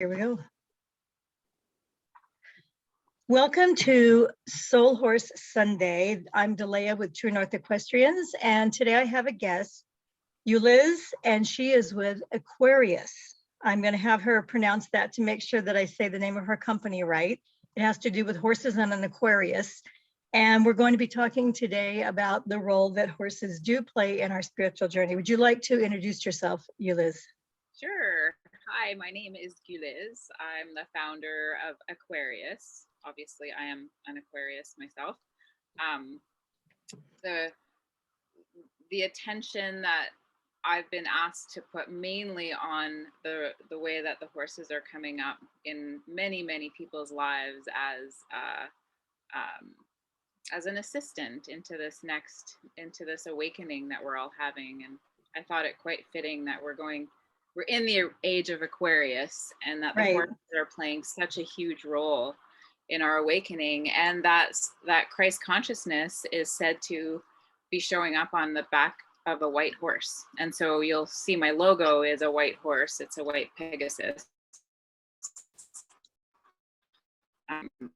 Here we go. Welcome to Soul Horse Sunday. I'm Delea with True North Equestrians, and today I have a guest, Guliz, and she is with Aquarius. I'm going to have her pronounce that to make sure that I say the name of her company right. It has to do with horses and an Aquarius. And we're going to be talking today about the role that horses do play in our spiritual journey. Would you like to introduce yourself, Guliz? Sure. Hi, my name is Guliz. I'm the founder of Aquarius. Obviously, I am an Aquarius myself. The attention that I've been asked to put mainly on the way that the horses are coming up in many people's lives as an assistant into this awakening that we're all having. And I thought it quite fitting that we're in the age of Aquarius, and that the horses are playing such a huge role in our awakening, and that Christ consciousness is said to be showing up on the back of a white horse. And so you'll see my logo is a white horse. It's a white Pegasus.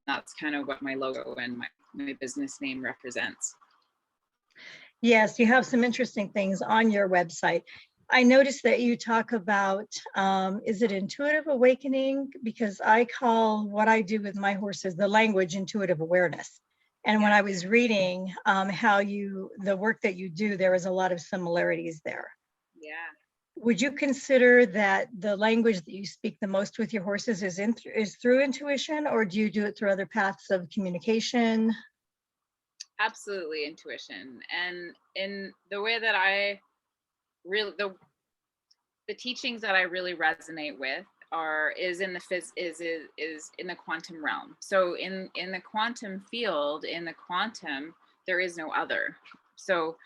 That's kind of what my logo and my business name represents. Yes, you have some interesting things on your website. I noticed that you talk about, is it intuitive awakening? Because I call what I do with my horses, the language intuitive awareness. And when I was reading the work that you do, there is a lot of similarities there. Yeah. Would you consider that the language that you speak the most with your horses is through intuition, or do you do it through other paths of communication? Absolutely intuition. And in the way that I really, the teachings that I really resonate with is in the quantum realm. So in the quantum field, in the quantum, there is no other. So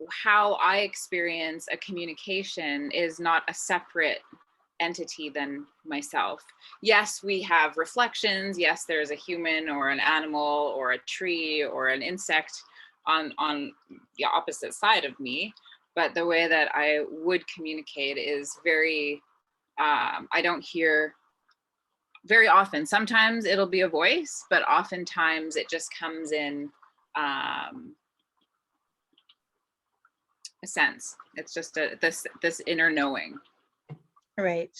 how I experience a communication is not a separate entity than myself. Yes, we have reflections. Yes, there's a human or an animal or a tree or an insect on the opposite side of me. But the way that I would communicate is very, I don't hear very often. Sometimes it'll be a voice, but oftentimes it just comes in a sense. It's just this inner knowing. Right.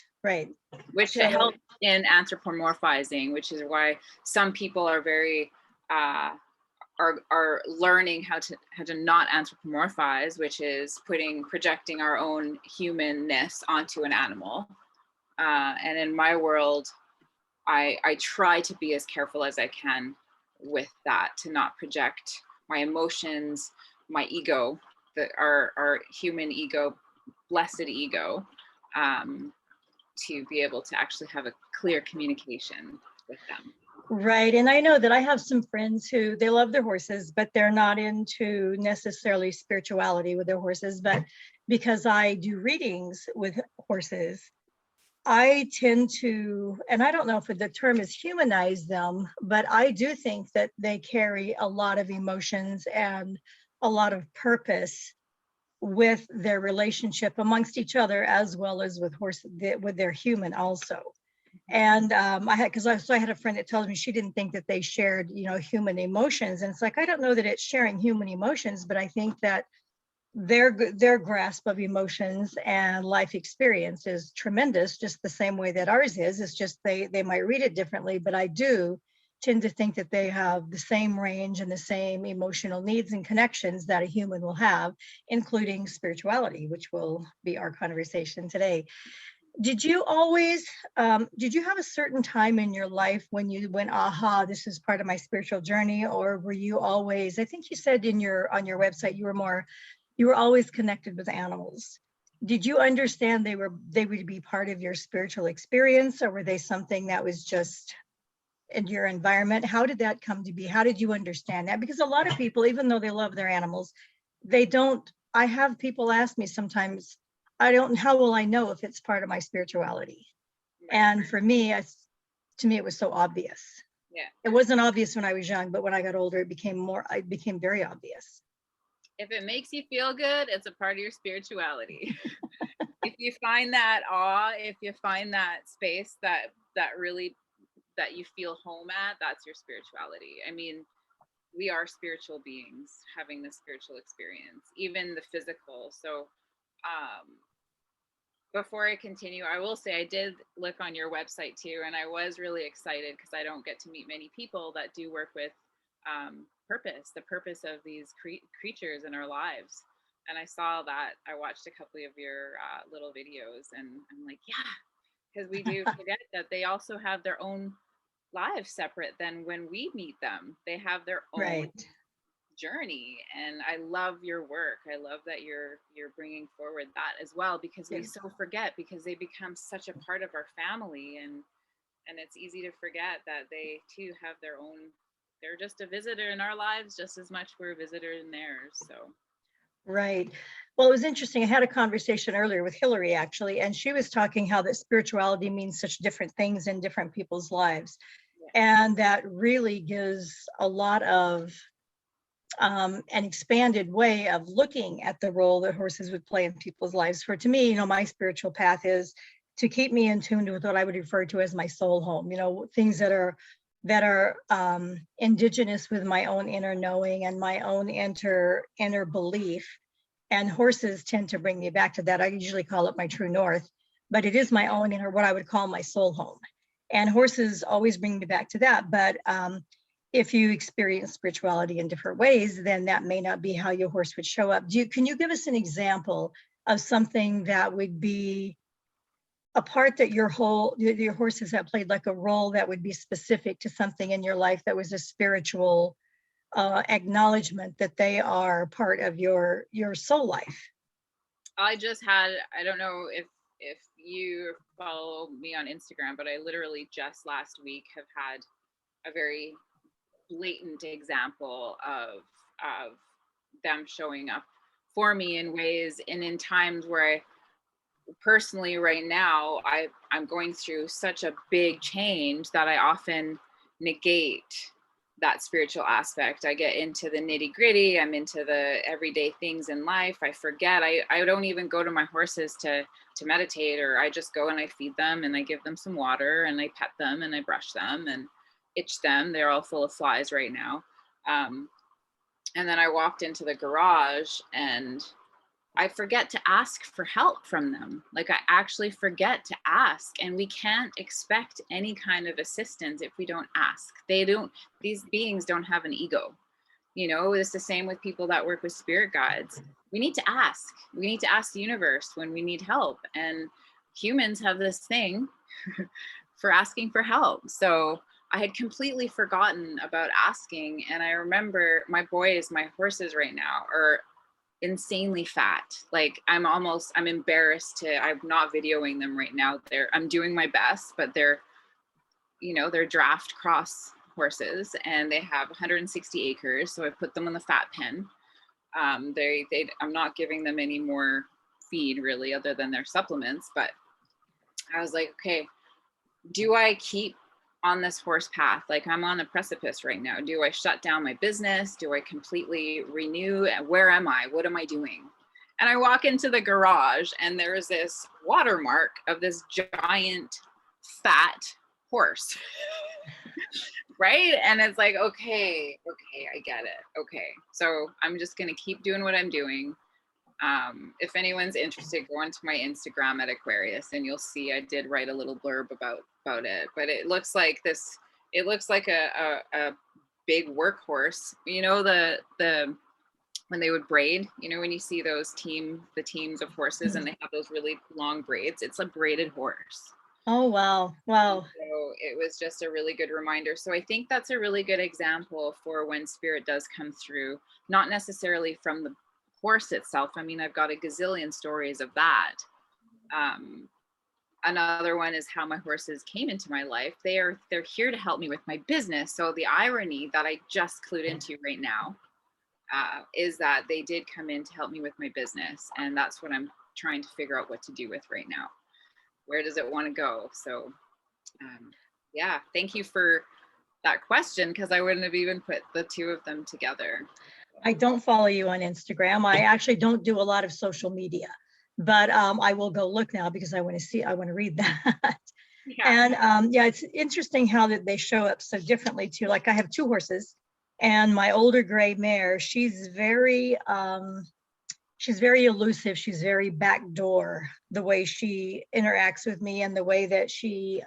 Which helps in anthropomorphizing, which is why some people are very are learning how to not anthropomorphize, which is projecting our own humanness onto an animal. And in my world, I try to be as careful as I can with that, to not project my emotions, my ego, our human ego, blessed ego, to be able to actually have a clear communication with them. Right. And I know that I have some friends who they love their horses, but they're not into necessarily spirituality with their horses. But because I do readings with horses, I tend to, and I don't know if the term is humanize them, but I do think that they carry a lot of emotions and a lot of purpose with their relationship amongst each other, as well as with their human also. And I had a friend that tells me she didn't think that they shared, human emotions. And it's like, I don't know that it's sharing human emotions, but I think that their grasp of emotions and life experience is tremendous, just the same way that ours is. It's just they might read it differently, but I do tend to think that they have the same range and the same emotional needs and connections that a human will have, including spirituality, which will be our conversation today. Did you have a certain time in your life when you went, aha, this is part of my spiritual journey? Or were you always, I think you said on your website, you were always connected with animals. Did you understand they would be part of your spiritual experience, or were they something that was just in your environment? How did that come to be? How did you understand that? Because a lot of people, even though they love their animals, they don't. I have people ask me sometimes, how will I know if it's part of my spirituality? And for me, to me, it was so obvious. Yeah. It wasn't obvious when I was young, but when I got older, it became very obvious. If it makes you feel good, it's a part of your spirituality. if you find that awe, if you find that space that really that you feel home at, that's your spirituality. I mean, we are spiritual beings having the spiritual experience, even the physical. So before I continue, I will say I did look on your website too, and I was really excited because I don't get to meet many people that do work with purpose, the purpose of these creatures in our lives. And I saw that. I watched a couple of your little videos, and I'm like, yeah, because we do forget that they also have their own lives separate than when we meet them. They have their own Right. journey, and I love your work. I love that you're bringing forward that as well, because we so forget, because they become such a part of our family, and it's easy to forget that they too have their own. They're just a visitor in our lives just as much we're a visitor in theirs. So Right. Well, it was interesting. I had a conversation earlier with Hillary, actually, and she was talking how that spirituality means such different things in different people's lives. Yeah. And that really gives a lot of an expanded way of looking at the role that horses would play in people's lives. For to me, my spiritual path is to keep me in tune with what I would refer to as my soul home, things that are indigenous with my own inner knowing and my own inner belief. And horses tend to bring me back to that. I usually call it my true north, but it is my own inner, what I would call my soul home. And horses always bring me back to that. But if you experience spirituality in different ways, then that may not be how your horse would show up. Can you give us an example of something that would be a part that your horses have played, like a role that would be specific to something in your life that was a spiritual acknowledgement that they are part of your soul life? I don't know if you follow me on Instagram, but I literally just last week have had a very blatant example of them showing up for me in ways and in times where I personally right now I'm going through such a big change that I often negate that spiritual aspect. I get into the nitty gritty. I'm into the everyday things in life. I forget. I don't even go to my horses to meditate, or I just go and I feed them and I give them some water and I pet them and I brush them and itch them. They're all full of flies right now. And then I walked into the garage and I forget to ask for help from them. Like I actually forget to ask, and we can't expect any kind of assistance if we don't ask. These beings don't have an ego. It's the same with people that work with spirit guides. We need to ask. We need to ask the universe when we need help. And humans have this thing for asking for help. So I had completely forgotten about asking. And I remember my horses right now are insanely fat. Like I'm embarrassed I'm not videoing them right now. I'm doing my best, but they're draft cross horses and they have 160 acres. So I put them on the fat pen. I'm not giving them any more feed really other than their supplements, but I was like, okay, do I keep on this horse path? Like I'm on a precipice right now. Do I shut down my business? Do I completely renew? Where am I? What am I doing? And I walk into the garage and there is this watermark of this giant fat horse. Right? And it's like, okay, I get it. Okay. So I'm just going to keep doing what I'm doing. If anyone's interested, go onto my Instagram at Aquarius and you'll see I did write a little blurb about it. But it looks like a big workhorse. The when they would braid, when you see the teams of horses and they have those really long braids, it's a braided horse. Oh, wow. So it was just a really good reminder. So I think that's a really good example for when spirit does come through, not necessarily from the horse itself. I mean, I've got a gazillion stories of that. Another one is how my horses came into my life. They're here to help me with my business. So the irony that I just clued into right now is that they did come in to help me with my business. And that's what I'm trying to figure out what to do with right now. Where does it want to go? So yeah, thank you for that question, because I wouldn't have even put the two of them together. I don't follow you on Instagram. I actually don't do a lot of social media. but I will go look now because I want to read that. Yeah. And yeah, it's interesting how that they show up so differently too. Like I have two horses, and my older gray mare, she's very elusive. She's very backdoor, the way she interacts with me and the way that she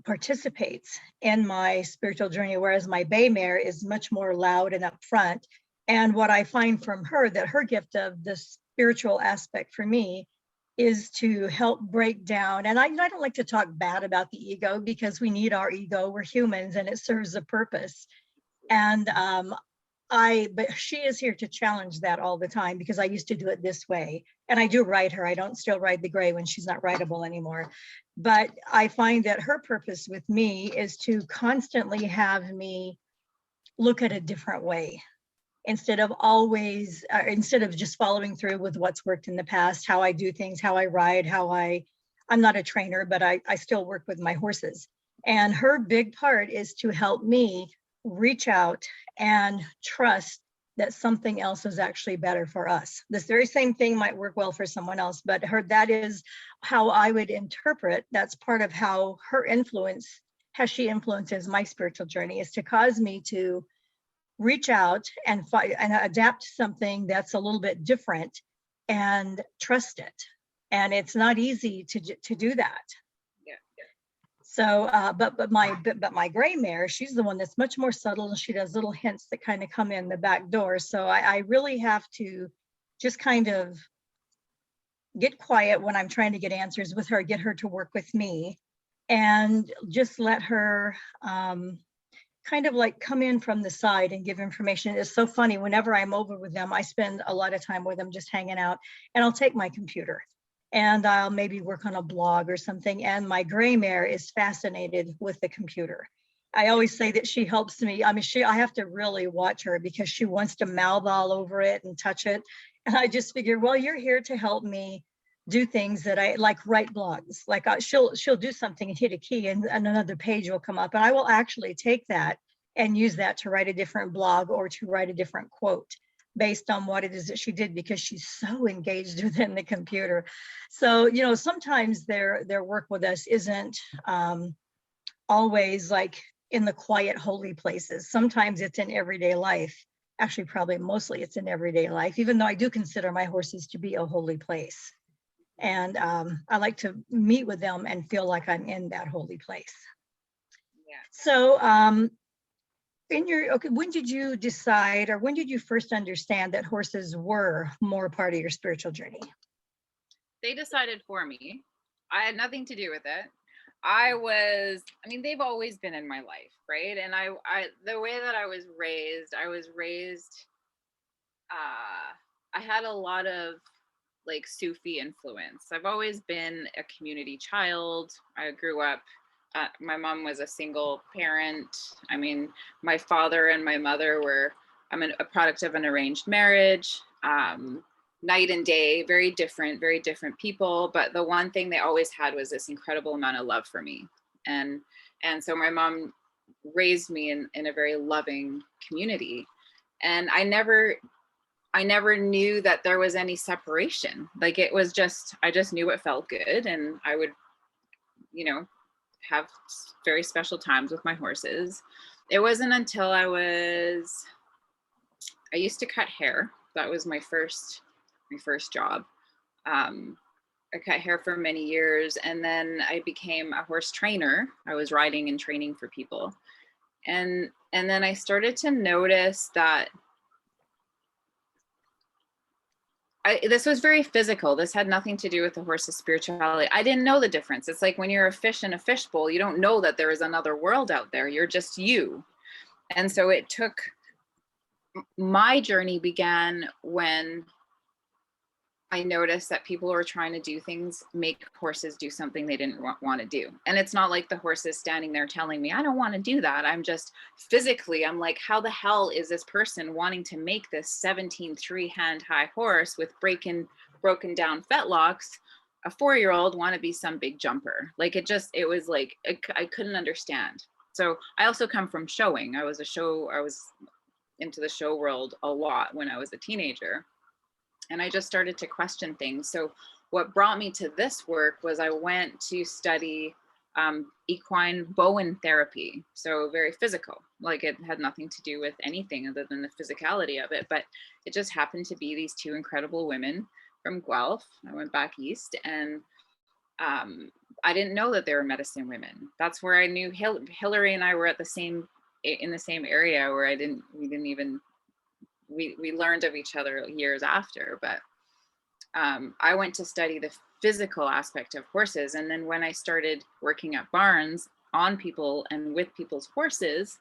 participates in my spiritual journey, whereas my bay mare is much more loud and upfront. And what I find from her, that her gift of the spiritual aspect for me is to help break down. And I don't like to talk bad about the ego, because we need our ego. We're humans and it serves a purpose. And but she is here to challenge that all the time, because I used to do it this way. And I do ride her. I don't still ride the gray when she's not rideable anymore. But I find that her purpose with me is to constantly have me look at a different way, instead of just following through with what's worked in the past, how I do things, how I ride, I'm not a trainer, but I still work with my horses. And her big part is to help me reach out and trust that something else is actually better for us. This very same thing might work well for someone else, but that is how I would interpret. That's part of how she influences my spiritual journey, is to cause me to reach out and adapt something that's a little bit different and trust it. And it's not easy to do that. Yeah. So, but my gray mare, she's the one that's much more subtle, and she does little hints that kind of come in the back door. So I really have to just kind of get quiet when I'm trying to get answers with her, get her to work with me, and just let her kind of like come in from the side and give information. It's so funny, whenever I'm over with them, I spend a lot of time with them just hanging out, and I'll take my computer and I'll maybe work on a blog or something. And my gray mare is fascinated with the computer. I always say that she helps me. I mean, I have to really watch her, because she wants to mouth all over it and touch it. And I just figure, well, you're here to help me do things that I like, write blogs. Like she'll do something and hit a key, and another page will come up, and I will actually take that and use that to write a different blog or to write a different quote based on what it is that she did, because she's so engaged within the computer. So, sometimes their work with us isn't always like in the quiet, holy places. Sometimes it's in everyday life. Actually, probably mostly it's in everyday life, even though I do consider my horses to be a holy place. And I like to meet with them and feel like I'm in that holy place. Yeah. So when did you decide, or when did you first understand that horses were more part of your spiritual journey? They decided for me. I had nothing to do with it. They've always been in my life, right? And the way that I was raised, I had a lot of like Sufi influence. I've always been a community child. I grew up, my mom was a single parent. My father and my mother I'm a product of an arranged marriage, night and day, very different people. But the one thing they always had was this incredible amount of love for me. And so my mom raised me in a very loving community. And I never knew that there was any separation. Like I just knew it felt good. And I would, have very special times with my horses. It wasn't until I used to cut hair. That was my first job. I cut hair for many years, and then I became a horse trainer. I was riding and training for people. And then I started to notice that this was very physical. This had nothing to do with the horse's spirituality. I didn't know the difference. It's like when you're a fish in a fishbowl, you don't know that there is another world out there. You're just you. And so my journey began when I noticed that people were trying to do things, make horses do something they didn't want to do. And it's not like the horse is standing there telling me, I don't want to do that. I'm just physically, I'm like, how the hell is this person wanting to make this 17-3 hand high horse with broken down fetlocks, a 4-year-old want to be some big jumper? Like it was like, I couldn't understand. So I also come from showing. I was into the show world a lot when I was a teenager. And I just started to question things. So what brought me to this work was I went to study equine Bowen therapy. So very physical, like it had nothing to do with anything other than the physicality of it. But it just happened to be these two incredible women from Guelph. I went back east, and I didn't know that they were medicine women. That's where I knew Hillary and I were at the same, in the same area, where we learned of each other years after. But I went to study the physical aspect of horses. And then when I started working at barns on people and with people's horses,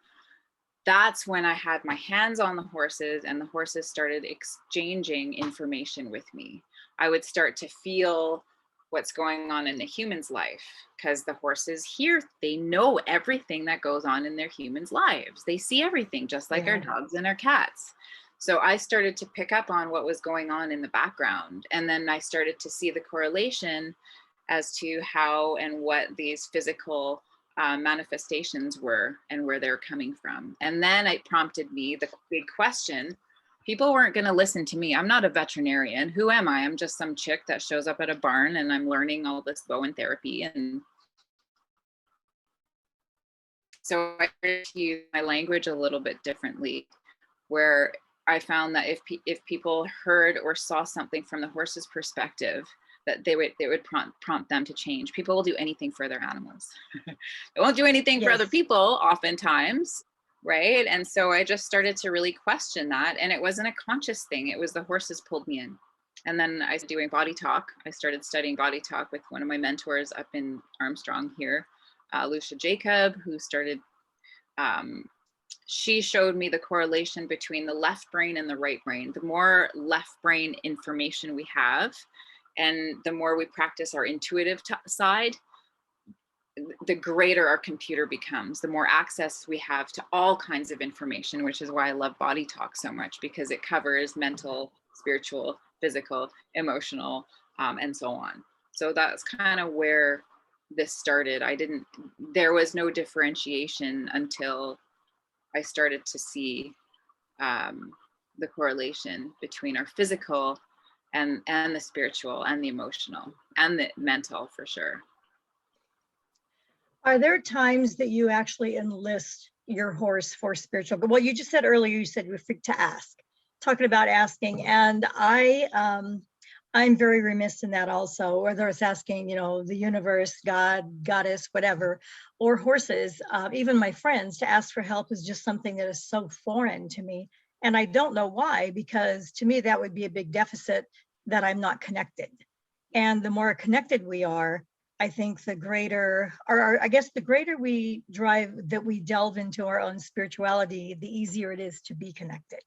that's when I had my hands on the horses, and the horses started exchanging information with me. I would start to feel what's going on in the human's life, because the horses hear, they know everything that goes on in their humans' lives. They see everything, just like our dogs and our cats. So I started to pick up on what was going on in the background. And then I started to see the correlation as to how and what these physical manifestations were and where they're coming from. And then it prompted me the big question. People weren't going to listen to me. I'm not a veterinarian. Who am I? I'm just some chick that shows up at a barn, and I'm learning all this Bowen therapy. And so I started to use my language a little bit differently, where I found that if people heard or saw something from the horse's perspective, that they would prompt them to change. People will do anything for their animals. They won't do anything for other people oftentimes, right? And so I just started to really question that. And it wasn't a conscious thing. It was the horses pulled me in. And then I was doing body talk. I started studying body talk with one of my mentors up in Armstrong here, Lucia Jacob, who started, she showed me the correlation between the left brain and the right brain. The more left brain information we have, and the more we practice our intuitive side, the greater our computer becomes, the more access we have to all kinds of information, which is why I love body talk so much, because it covers mental, spiritual, physical, emotional, and so on. So that's kind of where this started. There was no differentiation until I started to see the correlation between our physical and the spiritual and the emotional and the mental, for sure. Are there times that you actually enlist your horse for spiritual? Well, you just said earlier, you said you're free to ask, talking about asking. And I'm very remiss in that also, whether it's asking, the universe, God, goddess, whatever, or horses, even my friends, to ask for help is just something that is so foreign to me. And I don't know why, because to me, that would be a big deficit, that I'm not connected. And the more connected we are, I think the greater, or I guess the greater we delve into our own spirituality, the easier it is to be connected.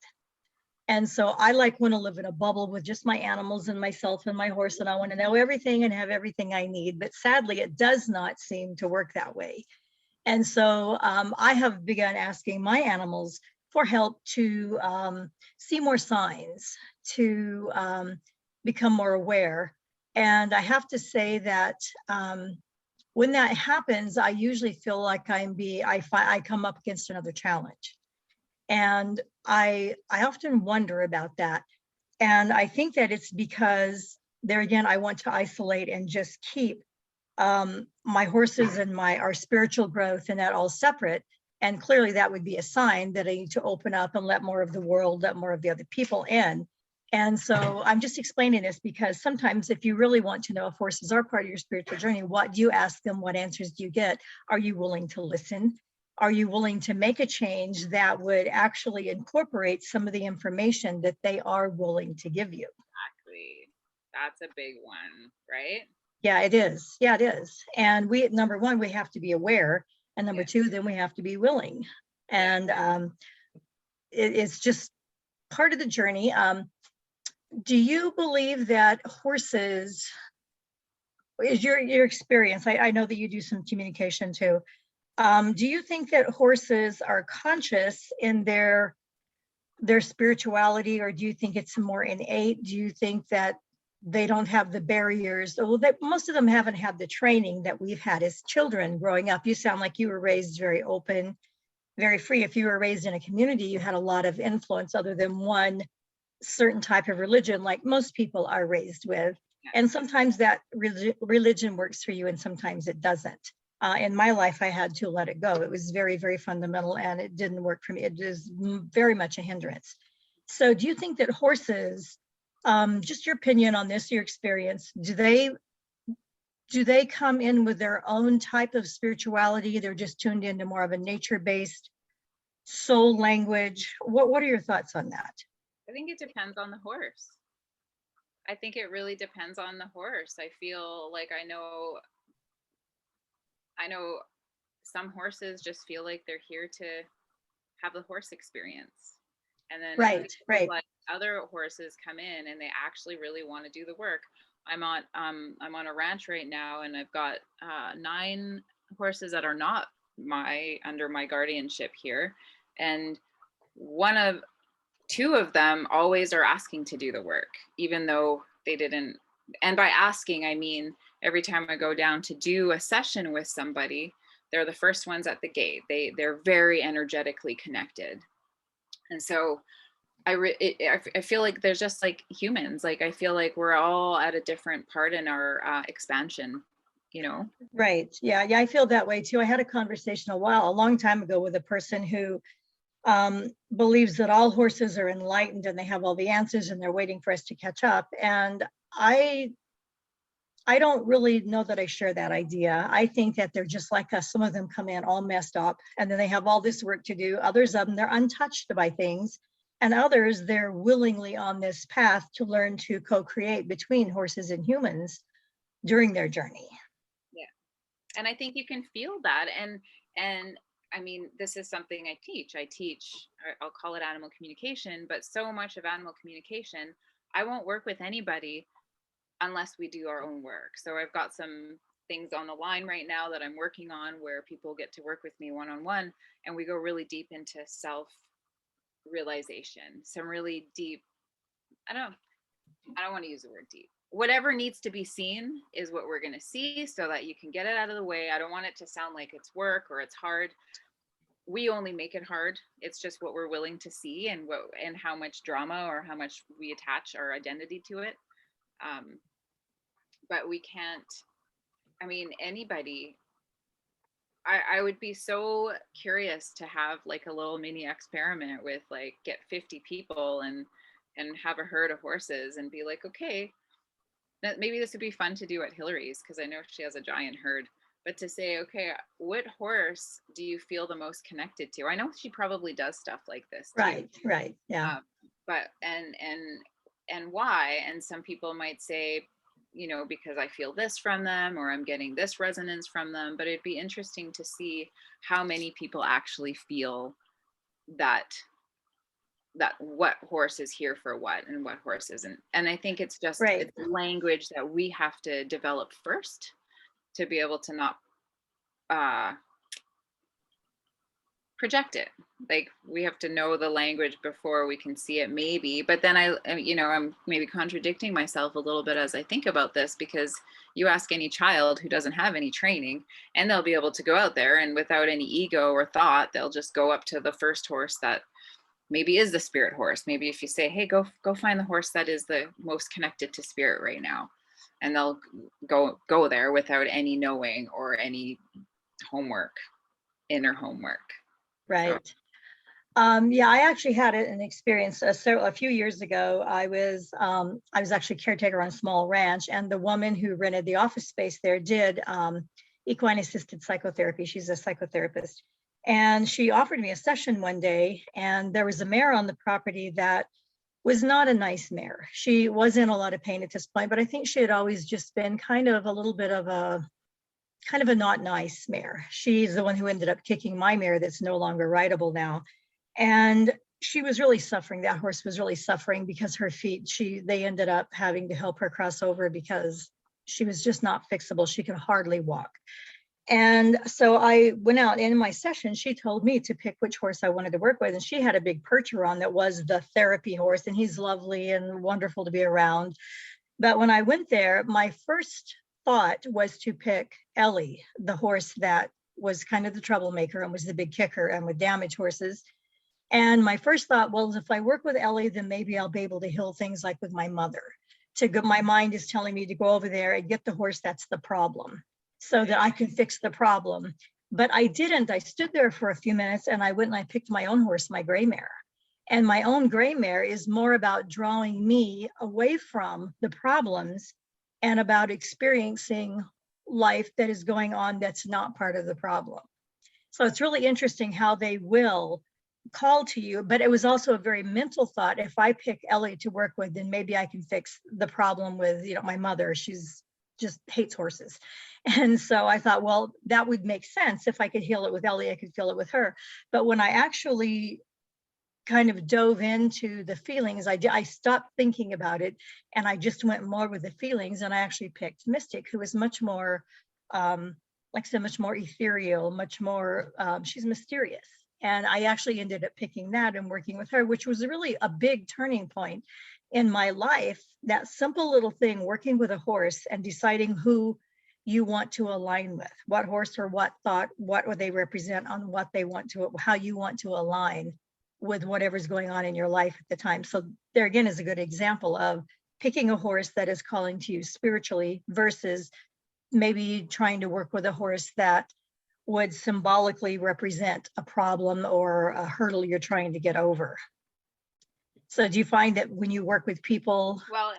And so I want to live in a bubble with just my animals and myself and my horse, and I want to know everything and have everything I need. But sadly, it does not seem to work that way. And so I have begun asking my animals for help to see more signs, to become more aware. And I have to say that when that happens, I usually feel like I come up against another challenge. And I often wonder about that. And I think that it's because there again, I want to isolate and just keep my horses and our spiritual growth and that all separate. And clearly that would be a sign that I need to open up and let more of the world, let more of the other people in. And so I'm just explaining this because sometimes if you really want to know if horses are part of your spiritual journey, what do you ask them? What answers do you get? Are you willing to listen? Are you willing to make a change that would actually incorporate some of the information that they are willing to give you? Exactly. That's a big one, right? Yeah, it is. Yeah, it is. And number one, we have to be aware. And number two, then we have to be willing. And it's just part of the journey. Do you believe that horses, is your experience, I know that you do some communication too. Do you think that horses are conscious in their spirituality, or do you think it's more innate? Do you think that they don't have the barriers? Well, most of them haven't had the training that we've had as children growing up. You sound like you were raised very open, very free. If you were raised in a community, you had a lot of influence other than one certain type of religion like most people are raised with. Yeah. And sometimes that religion works for you and sometimes it doesn't. In my life, I had to let it go. It was very, very fundamental and it didn't work for me. It is very much a hindrance. So do you think that horses, just your opinion on this, your experience, do they come in with their own type of spirituality? They're just tuned into more of a nature-based soul language. What are your thoughts on that? I think it depends on the horse. I think it really depends on the horse. I feel like I know some horses just feel like they're here to have the horse experience. And then Right. like other horses come in and they actually really want to do the work. I'm on a ranch right now and I've got 9 horses that are not under my guardianship here. And 2 of them always are asking to do the work, even though they didn't. And by asking, I mean, every time I go down to do a session with somebody, they're the first ones at the gate. They're very energetically connected. And so I feel like there's just like humans, like I feel like we're all at a different part in our expansion, you know? Right. Yeah. I feel that way too. I had a conversation a long time ago with a person who believes that all horses are enlightened and they have all the answers and they're waiting for us to catch up. And I don't really know that I share that idea. I think that they're just like us. Some of them come in all messed up and then they have all this work to do. Others of them, they're untouched by things. And others, they're willingly on this path to learn to co-create between horses and humans during their journey. Yeah. And I think you can feel that. And I mean, this is something I teach. I'll call it animal communication, but so much of animal communication, I won't work with anybody unless we do our own work. So I've got some things on the line right now that I'm working on where people get to work with me one-on-one and we go really deep into self-realization, some really deep, I don't want to use the word deep. Whatever needs to be seen is what we're going to see so that you can get it out of the way. I don't want it to sound like it's work or it's hard. We only make it hard. It's just what we're willing to see and how much drama or how much we attach our identity to it. But we can't, I mean, anybody, I would be so curious to have like a little mini experiment with like get 50 people and have a herd of horses and be like, okay, maybe this would be fun to do at Hillary's because I know she has a giant herd, but to say, okay, what horse do you feel the most connected to? I know she probably does stuff like this too. Right. Yeah. But and why? And some people might say, you know, because I feel this from them or I'm getting this resonance from them, but it'd be interesting to see how many people actually feel that what horse is here for what and what horse isn't. And I think it's just it's language that we have to develop first to be able to not project it. Like we have to know the language before we can see it maybe. But then I'm maybe contradicting myself a little bit as I think about this, because you ask any child who doesn't have any training and they'll be able to go out there and without any ego or thought, they'll just go up to the first horse that maybe is the spirit horse. Maybe if you say, hey, go find the horse that is the most connected to spirit right now. And they'll go there without any knowing or any inner homework. Right. So. Yeah, I actually had an experience a few years ago. I was actually caretaker on a small ranch, and the woman who rented the office space there did equine assisted psychotherapy. She's a psychotherapist. And she offered me a session one day, and there was a mare on the property that was not a nice mare. She was in a lot of pain at this point, but I think she had always just been kind of a little bit of a not nice mare. She's the one who ended up kicking my mare that's no longer rideable now. And she was really suffering. That horse was really suffering because her feet, they ended up having to help her cross over because she was just not fixable. She could hardly walk. And so I went out in my session. She told me to pick which horse I wanted to work with. And she had a big percher on that was the therapy horse. And he's lovely and wonderful to be around. But when I went there, my first thought was to pick Ellie, the horse that was kind of the troublemaker and was the big kicker and would damage horses. And my first thought was, if I work with Ellie, then maybe I'll be able to heal things like with my mother. My mind is telling me to go over there and get the horse that's the problem, so that I can fix the problem. But I didn't. I stood there for a few minutes and I went and I picked my own horse, my gray mare. And my own gray mare is more about drawing me away from the problems and about experiencing life that is going on that's not part of the problem. So it's really interesting how they will call to you, but it was also a very mental thought. If I pick Ellie to work with, then maybe I can fix the problem with, my mother. She's just hates horses. And so I thought, well, that would make sense. If I could heal it with Ellie, I could feel it with her. But when I actually kind of dove into the feelings, I stopped thinking about it and I just went more with the feelings. And I actually picked Mystic, who is much more, like I said, much more ethereal, much more, she's mysterious. And I actually ended up picking that and working with her, which was really a big turning point in my life. That simple little thing, working with a horse and deciding who you want to align with, what horse or what thought, what would they represent, on what they want to, how you want to align with whatever's going on in your life at the time. So there again is a good example of picking a horse that is calling to you spiritually versus maybe trying to work with a horse that would symbolically represent a problem or a hurdle you're trying to get over. So do you find that when you work with people, Well,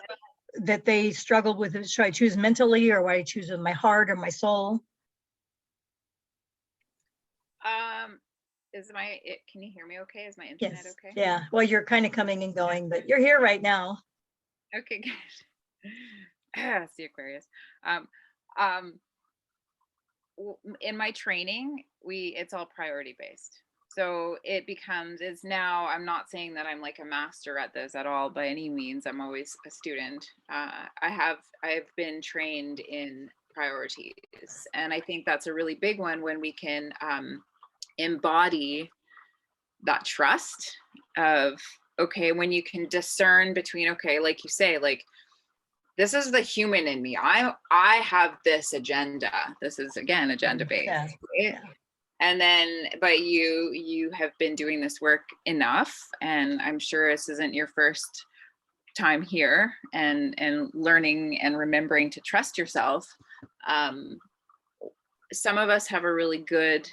that they struggle with, should I choose mentally or would I choose with my heart or my soul? can you hear me okay? Is my internet Yes. okay? Yeah. Well, you're kind of coming and going, but you're here right now. Okay, good. See Aquarius. In my training, it's all priority based. So it's now, I'm not saying that I'm like a master at this at all by any means. I'm always a student. I've been trained in priorities. And I think that's a really big one when we can embody that trust of, okay, when you can discern between, okay, like you say, like, this is the human in me. I have this agenda. This is again agenda based. Yeah. Right? Yeah. And then, but you have been doing this work enough, and I'm sure this isn't your first time here, and learning and remembering to trust yourself. Some of us have a really good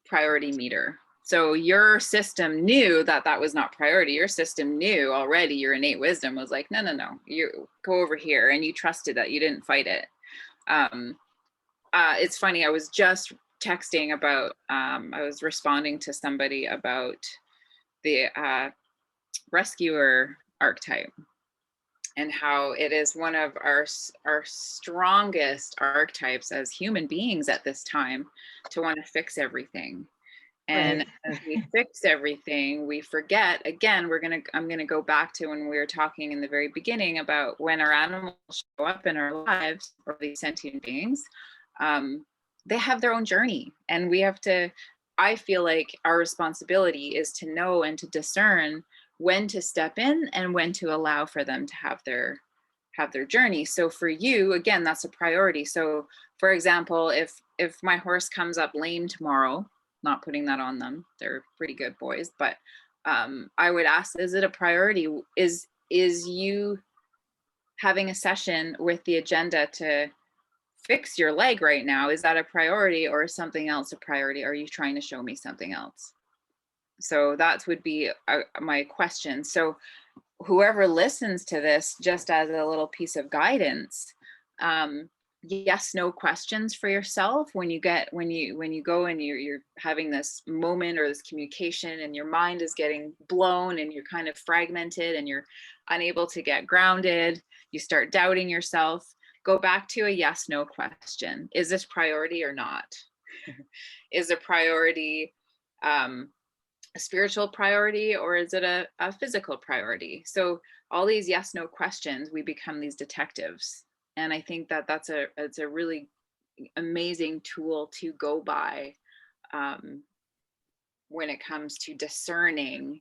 priority meter. So your system knew that was not priority. Your system knew already, your innate wisdom was like, no, you go over here, and you trusted that, you didn't fight it. It's funny, I was just texting about, I was responding to somebody about the rescuer archetype and how it is one of our strongest archetypes as human beings at this time, to want to fix everything. And Right. as we fix everything, we forget, again, I'm going to go back to when we were talking in the very beginning about when our animals show up in our lives, or these sentient beings, they have their own journey. And we have to, I feel like our responsibility is to know and to discern when to step in and when to allow for them to have their journey. So for you, again, that's a priority. So for example, if my horse comes up lame tomorrow, not putting that on them, they're pretty good boys, but I would ask, is it a priority? Is you having a session with the agenda to fix your leg right now, is that a priority, or is something else a priority? Are you trying to show me something else? So that would be my question. So whoever listens to this, just as a little piece of guidance, yes, no questions for yourself when you go and you're having this moment or this communication, and your mind is getting blown and you're kind of fragmented and you're unable to get grounded, you start doubting yourself, go back to a yes, no question. Is this priority or not? Is a priority a spiritual priority, or is it a physical priority? So all these yes, no questions, we become these detectives. And I think it's a really amazing tool to go by when it comes to discerning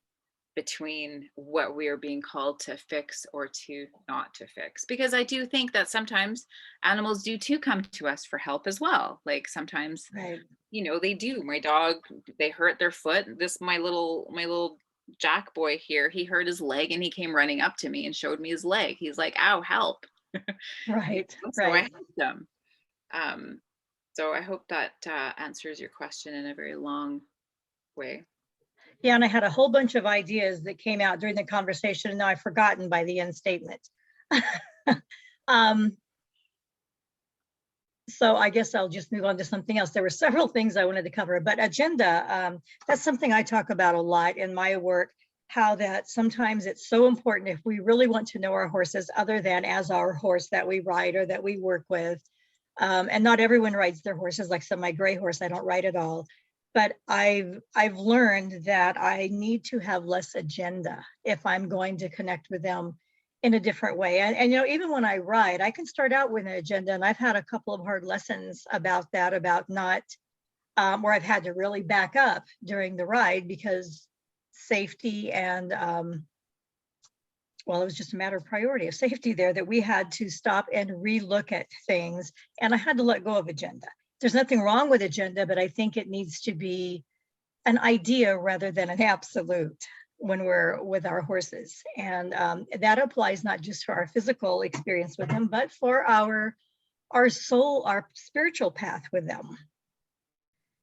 between what we are being called to fix or to not to fix. Because I do think that sometimes animals do too come to us for help as well. Like sometimes, Right. you know, they do. My dog, they hurt their foot. My little Jack boy here, he hurt his leg and he came running up to me and showed me his leg. He's like, ow, help. Right. So I Right. helped him. So I hope that answers your question in a very long way. Yeah, and I had a whole bunch of ideas that came out during the conversation, and now I've forgotten by the end statement. So I guess I'll just move on to something else. There were several things I wanted to cover, but agenda, that's something I talk about a lot in my work, how that sometimes it's so important if we really want to know our horses other than as our horse that we ride or that we work with. And not everyone rides their horses. Like I said, my gray horse, I don't ride at all. But I've learned that I need to have less agenda if I'm going to connect with them in a different way. And you know, even when I ride, I can start out with an agenda, and I've had a couple of hard lessons about that, about not where I've had to really back up during the ride because safety and well, it was just a matter of priority of safety there, that we had to stop and relook at things, and I had to let go of agenda. There's nothing wrong with agenda, but I think it needs to be an idea rather than an absolute when we're with our horses. And that applies not just for our physical experience with them, but for our soul, our spiritual path with them.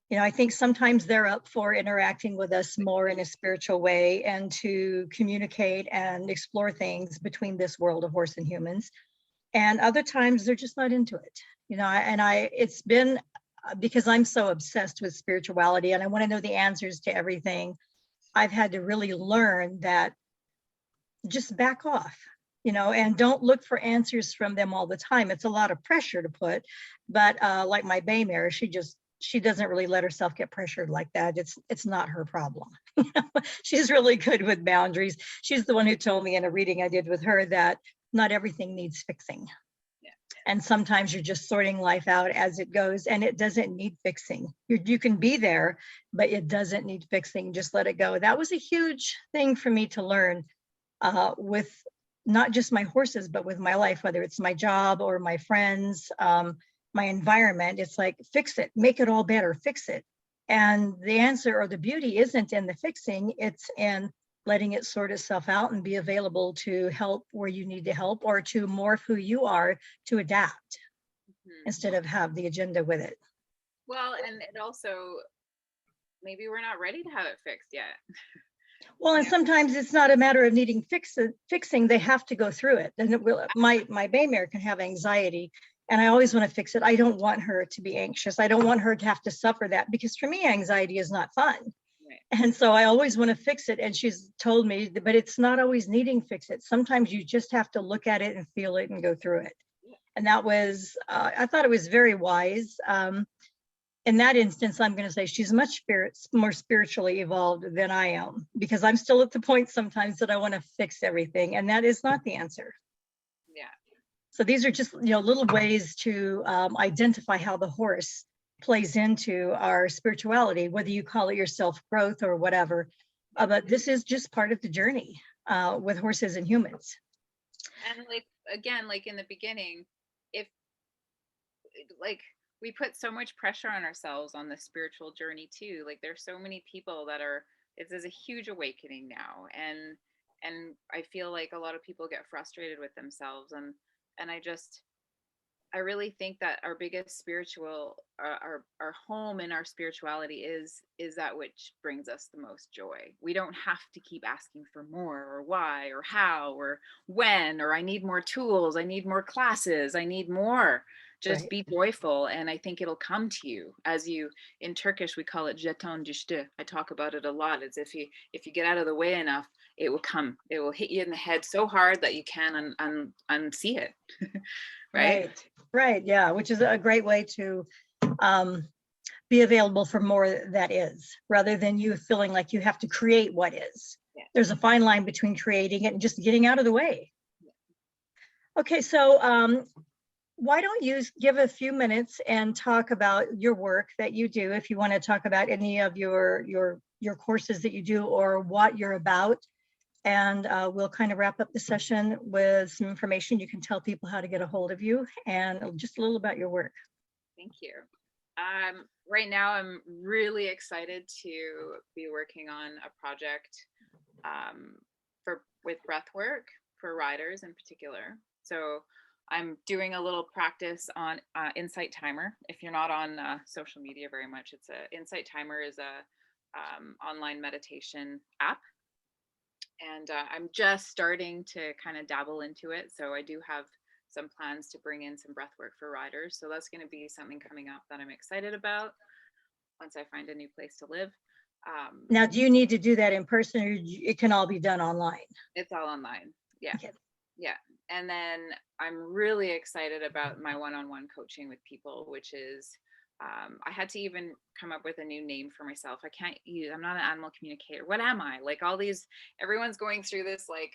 You know, I think sometimes they're up for interacting with us more in a spiritual way and to communicate and explore things between this world of horse and humans. And other times they're just not into it. You know, it's been because I'm so obsessed with spirituality and I want to know the answers to everything. I've had to really learn that just back off, you know, and don't look for answers from them all the time. It's a lot of pressure to put, but like my bay mare, she doesn't really let herself get pressured like that. It's not her problem. She's really good with boundaries. She's the one who told me in a reading I did with her that not everything needs fixing. And sometimes you're just sorting life out as it goes, and it doesn't need fixing. You can be there, but it doesn't need fixing. Just let it go. That was a huge thing for me to learn with not just my horses, but with my life, whether it's my job or my friends, my environment. It's like, fix it, make it all better, fix it. And the answer or the beauty isn't in the fixing, it's in letting it sort itself out and be available to help where you need to help or to morph who you are to adapt instead of have the agenda with it. Well, and it also, maybe we're not ready to have it fixed yet. Well, and sometimes it's not a matter of needing fixing, they have to go through it. And it will, my bay mare can have anxiety and I always want to fix it. I don't want her to be anxious. I don't want her to have to suffer that, because for me, anxiety is not fun. And so I always want to fix it. And she's told me, but it's not always needing fix it. Sometimes you just have to look at it and feel it and go through it. And that was, I thought it was very wise. In that instance, I'm going to say she's much more spiritually evolved than I am, because I'm still at the point sometimes that I want to fix everything. And that is not the answer. Yeah. So these are just, you know, little ways to identify how the horse plays into our spirituality, whether you call it your self-growth or whatever. But this is just part of the journey with horses and humans. And like, again, like in the beginning, if like we put so much pressure on ourselves on the spiritual journey too, like there's so many people that are, there's a huge awakening now. And I feel like a lot of people get frustrated with themselves. And I really think that our biggest spiritual, our home in our spirituality is that which brings us the most joy. We don't have to keep asking for more, or why, or how, or when, or I need more tools, I need more classes, I need more. Just Right. be joyful, and I think it'll come to you. As you, in Turkish we call it jeton düştü. I talk about it a lot. It's if you get out of the way enough, it will come. It will hit you in the head so hard that you can unsee it. Right? Right. Yeah, which is a great way to be available for more that is, rather than you feeling like you have to create what is. Yeah. There's a fine line between creating it and just getting out of the way. Yeah. Okay, so why don't you give a few minutes and talk about your work that you do, if you want to talk about any of your courses that you do or what you're about, And we'll kind of wrap up the session with some information. You can tell people how to get a hold of you and just a little about your work. Thank you. Right now, I'm really excited to be working on a project with breath work for riders in particular. So I'm doing a little practice on Insight Timer. If you're not on social media very much, Insight Timer is a online meditation app. And I'm just starting to kind of dabble into it. So I do have some plans to bring in some breath work for riders. So that's going to be something coming up that I'm excited about once I find a new place to live. Now, do you need to do that in person, or it can all be done online? It's all online. Yeah. Okay. Yeah. And then I'm really excited about my one-on-one coaching with people, which is I had to even come up with a new name for myself. I'm not an animal communicator. What am I? Like everyone's going through this like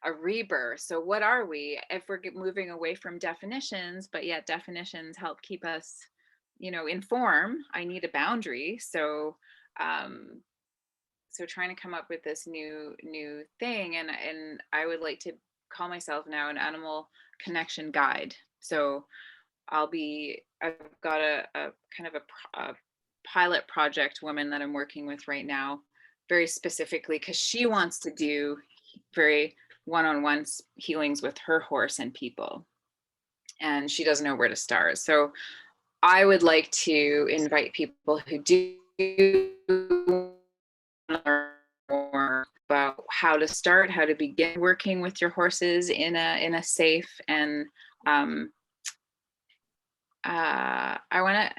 a rebirth. So what are we if we're moving away from definitions, but yet definitions help keep us, inform. I need a boundary. So trying to come up with this new thing, and I would like to call myself now an animal connection guide. So I've got a kind of a pilot project woman that I'm working with right now, very specifically because she wants to do very one-on-one healings with her horse and people, and she doesn't know where to start. So I would like to invite people who do learn more about how to start, how to begin working with your horses in a safe and I want to,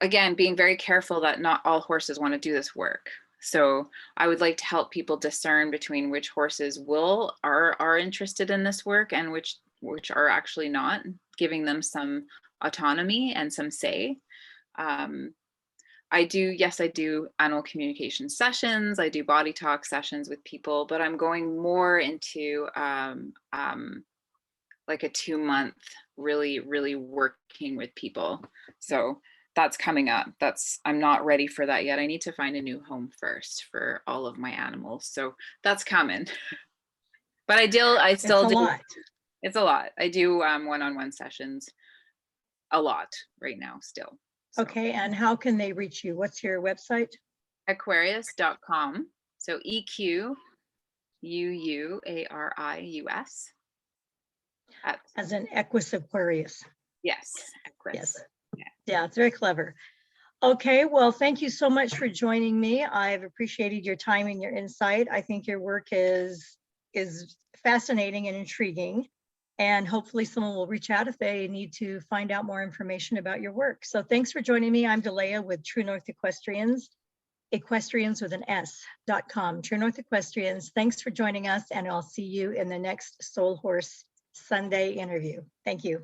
again, being very careful that not all horses want to do this work. So I would like to help people discern between which horses are interested in this work and which are actually not, giving them some autonomy and some say. I do animal communication sessions. I do body talk sessions with people, but I'm going more into like a 2-month really working with people. So that's coming up. I'm not ready for that yet. I need to find a new home first for all of my animals. So that's coming. But I still do. It's a lot. I do one-on-one sessions a lot right now still. So. Okay, and how can they reach you? What's your website? Equuarius.com. So EQUUARIUS. As an Equus Aquarius. Yes, Equus. Yes. Yeah, it's very clever. Okay, well, thank you so much for joining me. I've appreciated your time and your insight. I think your work is fascinating and intriguing, and hopefully someone will reach out if they need to find out more information about your work. So thanks for joining me. I'm Delea with True North Equestrians, equestrians with an S.com, True North Equestrians. Thanks for joining us, and I'll see you in the next Soul Horse Sunday interview. Thank you.